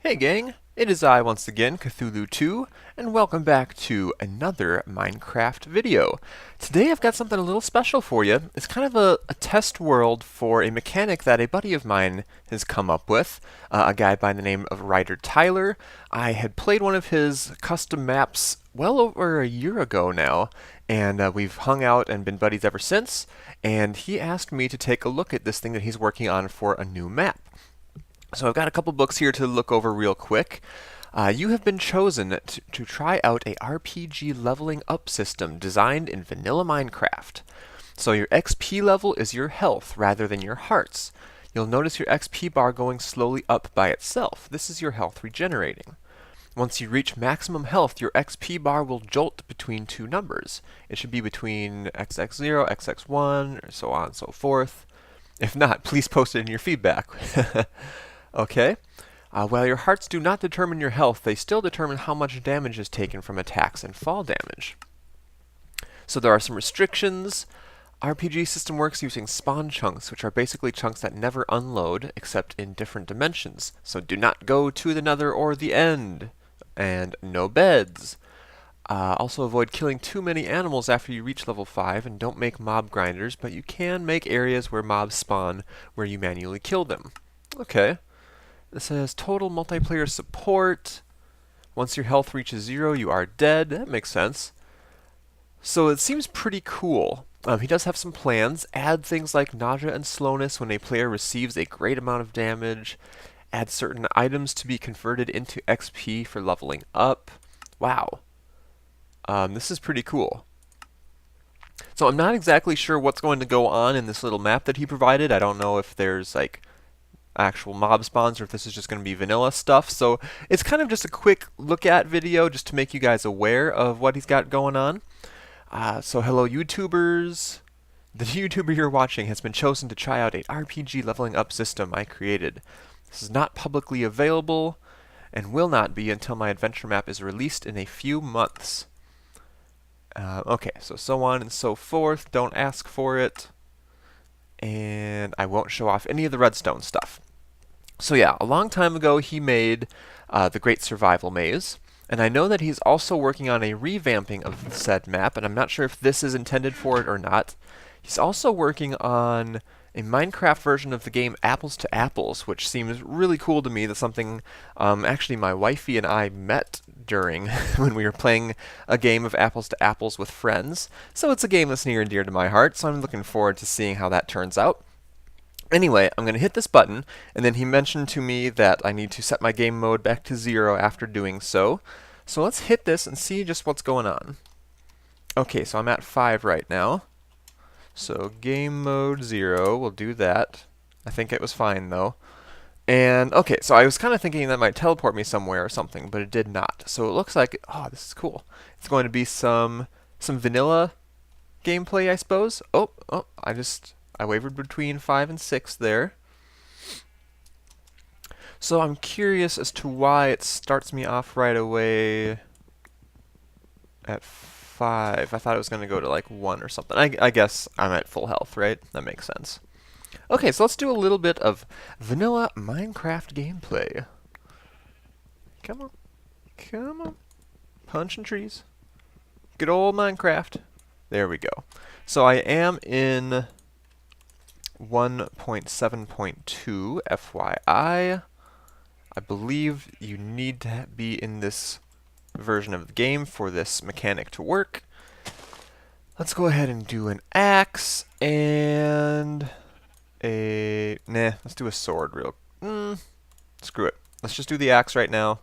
Hey gang, it is I once again, Cthulhu2, and welcome back to another Minecraft video. Today I've got something a little special for you. It's kind of a test world for a mechanic that a buddy of mine has come up with, a guy by the name of WriterTyler. I had played one of his custom maps well over a year ago now, and we've hung out and been buddies ever since, and he asked me to take a look at this thing that he's working on for a new map. So I've got a couple books here to look over real quick. You have been chosen to try out a RPG leveling up system designed in vanilla Minecraft. So your XP level is your health rather than your hearts. You'll notice your XP bar going slowly up by itself. This is your health regenerating. Once you reach maximum health, your XP bar will jolt between two numbers. It should be between XX0, XX1, or so on and so forth. If not, please post it in your feedback. Okay. While your hearts do not determine your health, they still determine how much damage is taken from attacks and fall damage. So there are some restrictions. RPG system works using spawn chunks, which are basically chunks that never unload, except in different dimensions. So do not go to the nether or the end. And no beds. Also avoid killing too many animals after you reach level 5, and don't make mob grinders, but you can make areas where mobs spawn where you manually kill them. Okay. It says total multiplayer support. Once your health reaches 0, you are dead. That makes sense. So it seems pretty cool. He does have some plans. Add things like nausea and slowness when a player receives a great amount of damage. Add certain items to be converted into XP for leveling up. Wow. This is pretty cool. So I'm not exactly sure what's going to go on in this little map that he provided. I don't know if there's like actual mob spawns or if this is just going to be vanilla stuff. So it's kind of just a quick look at video just to make you guys aware of what he's got going on. So hello YouTubers. The YouTuber you're watching has been chosen to try out a RPG leveling up system I created. This is not publicly available and will not be until my adventure map is released in a few months. Okay, so on and so forth. Don't ask for it. And I won't show off any of the redstone stuff. So yeah, a long time ago he made the Great Survival Maze, and I know that he's also working on a revamping of said map, and I'm not sure if this is intended for it or not. He's also working on a Minecraft version of the game Apples to Apples, which seems really cool to me. That's something actually my wifey and I met during when we were playing a game of Apples to Apples with friends. So it's a game that's near and dear to my heart, so I'm looking forward to seeing how that turns out. Anyway, I'm going to hit this button, and then he mentioned to me that I need to set my game mode back to 0 after doing so. So let's hit this and see just what's going on. Okay, so I'm at 5 right now. So game mode 0, we'll do that. I think it was fine though. And okay, so I was kind of thinking that might teleport me somewhere or something, but it did not. So it looks like, oh, this is cool. It's going to be some vanilla gameplay, I suppose. Oh, I wavered between 5 and 6 there. So I'm curious as to why it starts me off right away at 5. I thought it was going to go to like 1 or something. I guess I'm at full health, right? That makes sense. Okay, so let's do a little bit of vanilla Minecraft gameplay. Come on. Come on. Punching trees. Good old Minecraft. There we go. So I am in 1.7.2 FYI. I believe you need to be in this version of the game for this mechanic to work. Let's go ahead and do an axe and let's do a sword screw it. Let's just do the axe right now.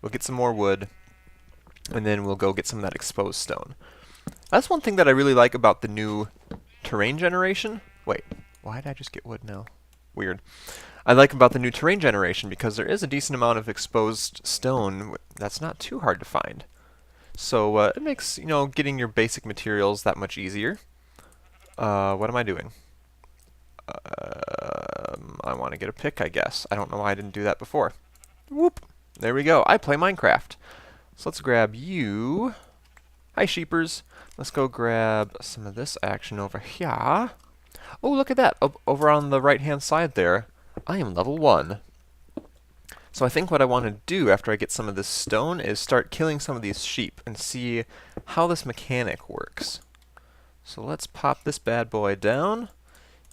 We'll get some more wood, and then we'll go get some of that exposed stone. That's one thing that I really like about the new terrain generation. Wait, why did I just get wood now? Weird. I like about the new terrain generation because there is a decent amount of exposed stone that's not too hard to find. So it makes, getting your basic materials that much easier. What am I doing? I want to get a pick, I guess. I don't know why I didn't do that before. Whoop! There we go. I play Minecraft. So let's grab you. Hi, sheepers. Let's go grab some of this action over here. Oh, look at that. Over on the right-hand side there, I am level 1. So I think what I want to do after I get some of this stone is start killing some of these sheep and see how this mechanic works. So let's pop this bad boy down,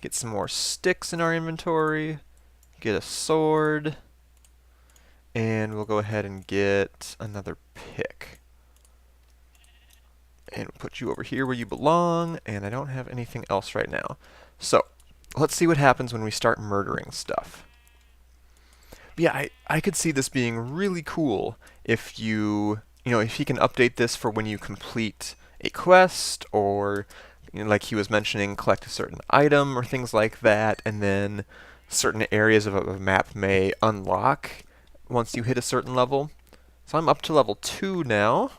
get some more sticks in our inventory, get a sword, and we'll go ahead and get another pick. And we'll put you over here where you belong, and I don't have anything else right now. So, let's see what happens when we start murdering stuff. Yeah, I could see this being really cool if if he can update this for when you complete a quest, or like he was mentioning, collect a certain item or things like that, and then certain areas of a map may unlock once you hit a certain level. So I'm up to level 2 now,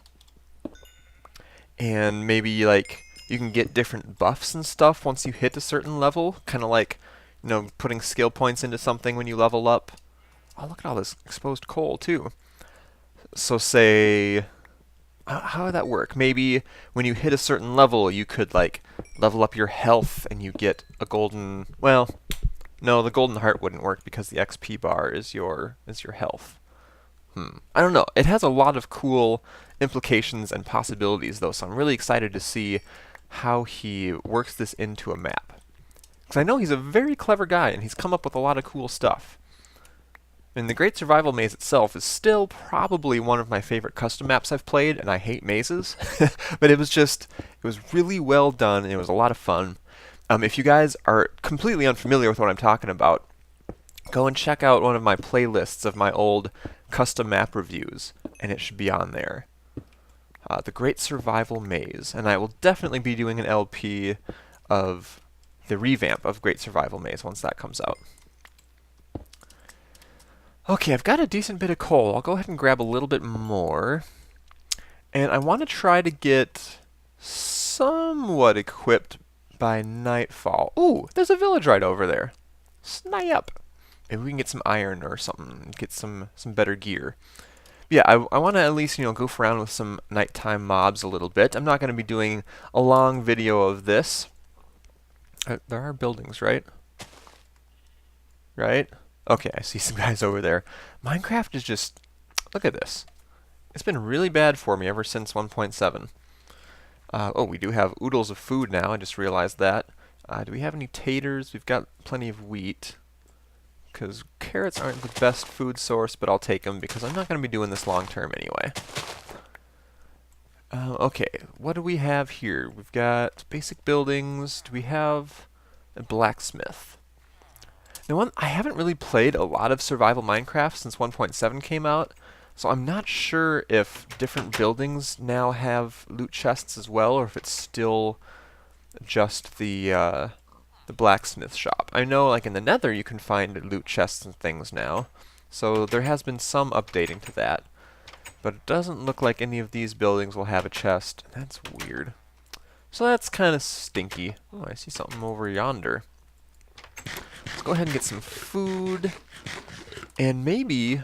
and maybe like you can get different buffs and stuff once you hit a certain level, kind of like putting skill points into something when you level up. Oh, look at all this exposed coal, too. So say, how would that work? Maybe when you hit a certain level, you could, like, level up your health and you get a golden... Well, no, the golden heart wouldn't work because the XP bar is your health. I don't know. It has a lot of cool implications and possibilities, though, so I'm really excited to see how he works this into a map. Because I know he's a very clever guy, and he's come up with a lot of cool stuff. And the Great Survival Maze itself is still probably one of my favorite custom maps I've played, and I hate mazes. But it was really well done, and it was a lot of fun. If you guys are completely unfamiliar with what I'm talking about, go and check out one of my playlists of my old custom map reviews, and it should be on there. The Great Survival Maze, and I will definitely be doing an LP of the revamp of Great Survival Maze once that comes out. Okay, I've got a decent bit of coal. I'll go ahead and grab a little bit more. And I want to try to get somewhat equipped by nightfall. Ooh, there's a village right over there. Snap! Maybe we can get some iron or something, get some better gear. Yeah, I want to at least, goof around with some nighttime mobs a little bit. I'm not going to be doing a long video of this. There are buildings, right? Right? Okay, I see some guys over there. Minecraft is just... Look at this. It's been really bad for me ever since 1.7. Oh, we do have oodles of food now. I just realized that. Do we have any taters? We've got plenty of wheat. Because carrots aren't the best food source, but I'll take them because I'm not going to be doing this long term anyway. Okay, what do we have here? We've got basic buildings. Do we have a blacksmith? Now, I haven't really played a lot of survival Minecraft since 1.7 came out, so I'm not sure if different buildings now have loot chests as well, or if it's still just the blacksmith shop. I know, like in the Nether, you can find loot chests and things now, so there has been some updating to that. But it doesn't look like any of these buildings will have a chest. That's weird. So that's kind of stinky. Oh, I see something over yonder. Let's go ahead and get some food. And maybe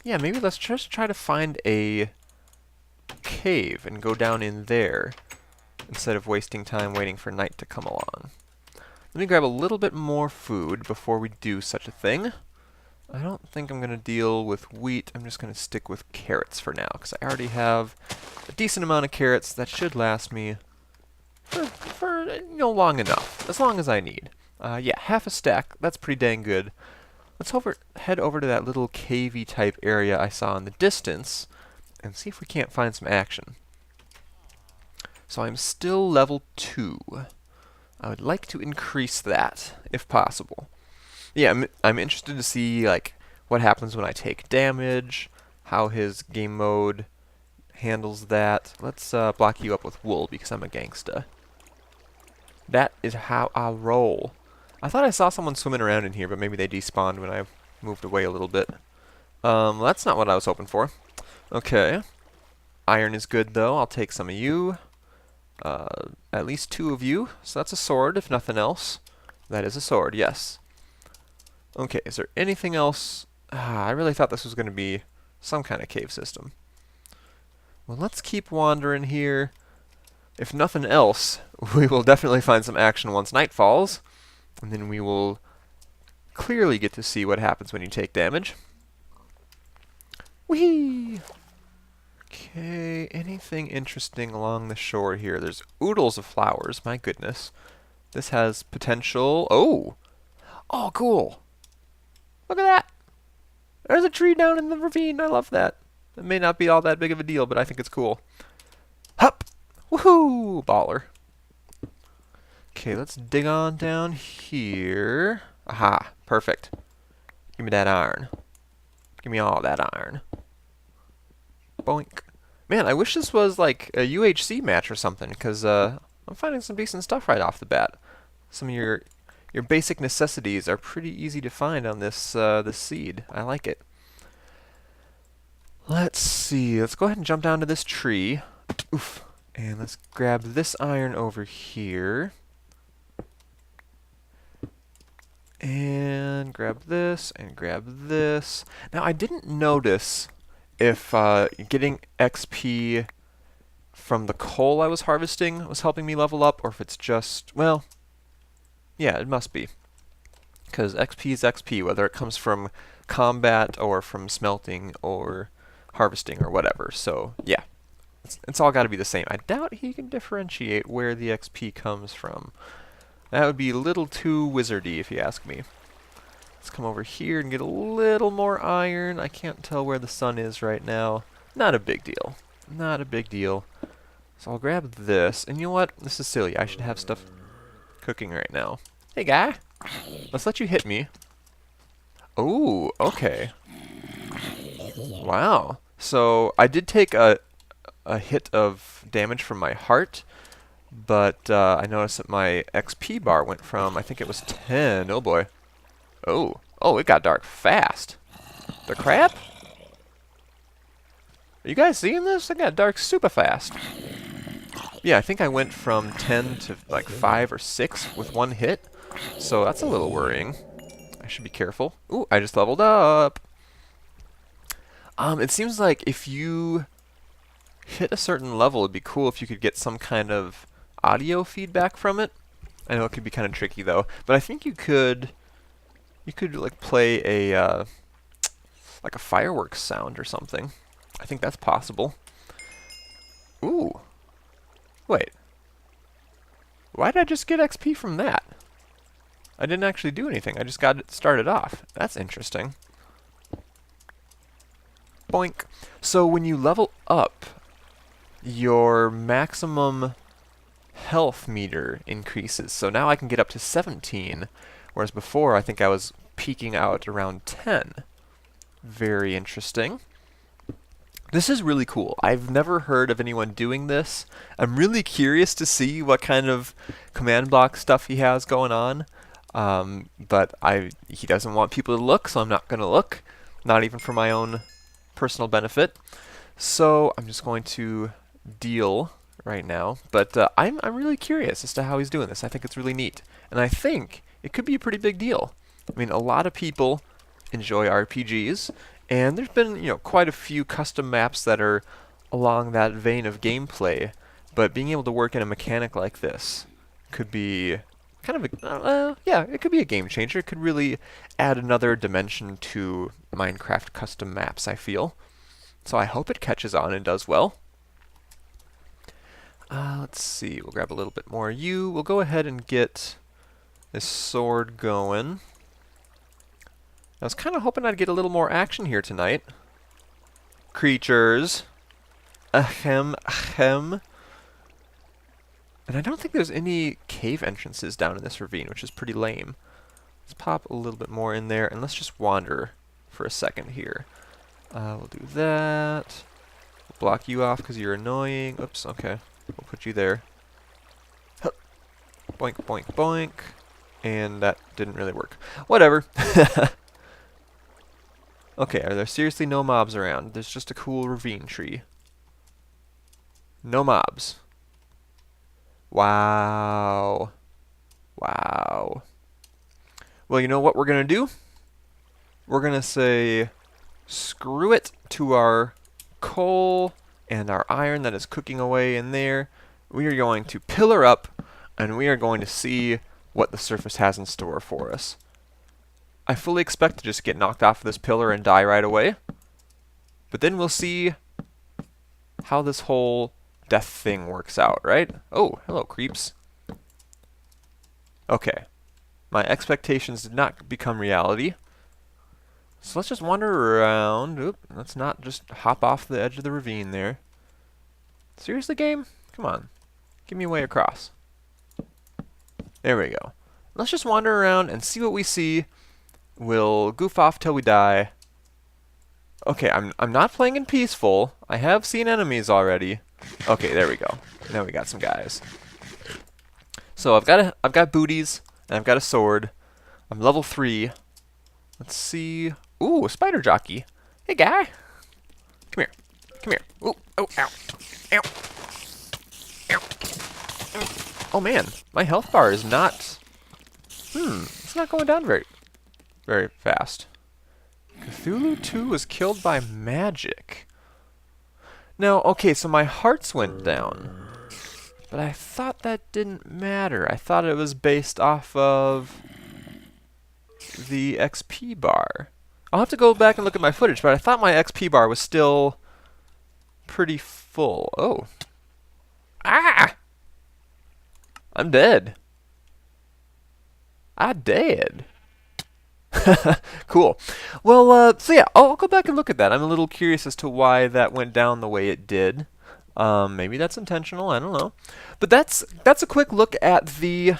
let's just try to find a cave and go down in there instead of wasting time waiting for night to come along. Let me grab a little bit more food before we do such a thing. I don't think I'm going to deal with wheat. I'm just going to stick with carrots for now, because I already have a decent amount of carrots that should last me for long enough, as long as I need. Yeah, half a stack. That's pretty dang good. Let's head over to that little cavey type area I saw in the distance and see if we can't find some action. So I'm still level 2. I would like to increase that, if possible. Yeah, I'm interested to see like what happens when I take damage, how his game mode handles that. Let's block you up with wool because I'm a gangsta. That is how I roll. I thought I saw someone swimming around in here, but maybe they despawned when I moved away a little bit. That's not what I was hoping for. Okay. Iron is good though. I'll take some of you. At least 2 of you. So that's a sword, if nothing else. That is a sword, yes. Okay, is there anything else? I really thought this was going to be some kind of cave system. Well, let's keep wandering here. If nothing else, we will definitely find some action once night falls. And then we will clearly get to see what happens when you take damage. Whee! Okay, anything interesting along the shore here? There's oodles of flowers, my goodness. This has potential. Oh! Oh, cool! Look at that! There's a tree down in the ravine. I love that. It may not be all that big of a deal, but I think it's cool. Hup! Woohoo! Baller. Okay, let's dig on down here. Aha, perfect. Give me that iron. Give me all that iron. Boink. Man, I wish this was like a UHC match or something, because I'm finding some decent stuff right off the bat. Some of your basic necessities are pretty easy to find on this seed. I like it. Let's see. Let's go ahead and jump down to this tree. Oof. And let's grab this iron over here. And grab this, and grab this. Now, I didn't notice if getting XP from the coal I was harvesting was helping me level up, or if it's just, well, yeah, it must be. Because XP is XP, whether it comes from combat, or from smelting, or harvesting, or whatever. So, yeah, it's all got to be the same. I doubt he can differentiate where the XP comes from. That would be a little too wizardy, if you ask me. Let's come over here and get a little more iron. I can't tell where the sun is right now. Not a big deal. Not a big deal. So I'll grab this. And you know what? This is silly. I should have stuff cooking right now. Hey, guy. Let's let you hit me. Oh, okay. Wow. So I did take a hit of damage from my heart, but I noticed that my XP bar went from, I think it was 10. Oh boy. Oh. Oh, it got dark fast. The crap? Are you guys seeing this? It got dark super fast. Yeah, I think I went from 10 to like 5 or 6 with one hit. So that's a little worrying. I should be careful. Ooh, I just leveled up. It seems like if you hit a certain level, it'd be cool if you could get some kind of audio feedback from it. I know it could be kind of tricky though, but I think you could like play a like a fireworks sound or something. I think that's possible. Ooh. Wait. Why did I just get XP from that? I didn't actually do anything. I just got it started off. That's interesting. Boink. So when you level up, your maximum health meter increases. So now I can get up to 17, whereas before I think I was peaking out around 10. Very interesting. This is really cool. I've never heard of anyone doing this. I'm really curious to see what kind of command block stuff he has going on. But he doesn't want people to look, so I'm not going to look. Not even for my own personal benefit. So I'm just going to deal right now. But I'm really curious as to how he's doing this. I think it's really neat. And I think it could be a pretty big deal. I mean, a lot of people enjoy RPGs. And there's been, quite a few custom maps that are along that vein of gameplay, but being able to work in a mechanic like this could be kind of a, yeah, it could be a game changer. It could really add another dimension to Minecraft custom maps, I feel. So I hope it catches on and does well. Let's see, we'll grab a little bit more you. We'll go ahead and get this sword going. I was kind of hoping I'd get a little more action here tonight. Creatures. Ahem, ahem. And I don't think there's any cave entrances down in this ravine, which is pretty lame. Let's pop a little bit more in there, and let's just wander for a second here. We'll do that. We'll block you off because you're annoying. Oops, okay. We'll put you there. Hup. Boink, boink, boink. And that didn't really work. Whatever. Okay, are there seriously no mobs around? There's just a cool ravine tree. No mobs. Wow. Wow. Well, you know what we're going to do? We're going to say screw it to our coal and our iron that is cooking away in there. We are going to pillar up, and we are going to see what the surface has in store for us. I fully expect to just get knocked off of this pillar and die right away. But then we'll see how this whole death thing works out, right? Oh, hello, creeps. Okay. My expectations did not become reality. So let's just wander around. Oop, let's not just hop off the edge of the ravine there. Seriously, game? Come on. Give me a way across. There we go. Let's just wander around and see what we see. We'll goof off till we die. Okay, I'm not playing in peaceful. I have seen enemies already. Okay, there we go. Now we got some guys. So I've got booties and I've got a sword. I'm level 3. Let's see. Ooh, a spider jockey. Hey, guy. Come here. Come here. Ooh, oh, ow. Ow. Ow. Oh, man. My health bar is not... it's not going down very fast. Cthulhu 2 was killed by magic. Now, okay, so my hearts went down. But I thought that didn't matter. I thought it was based off of the XP bar. I'll have to go back and look at my footage, but I thought my XP bar was still pretty full. Oh. Ah! I'm dead. I dead. Cool. Well, so yeah, I'll go back and look at that. I'm a little curious as to why that went down the way it did. Maybe that's intentional. I don't know. But that's a quick look at the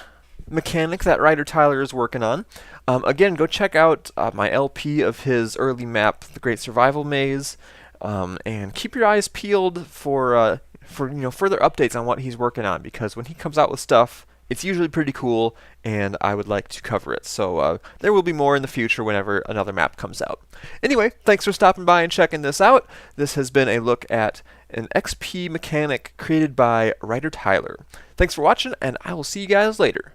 mechanic that WriterTyler is working on. Again, go check out my LP of his early map, The Great Survival Maze, and keep your eyes peeled for further updates on what he's working on, because when he comes out with stuff, it's usually pretty cool, and I would like to cover it. So there will be more in the future whenever another map comes out. Anyway, thanks for stopping by and checking this out. This has been a look at an XP mechanic created by WriterTyler. Thanks for watching, and I will see you guys later.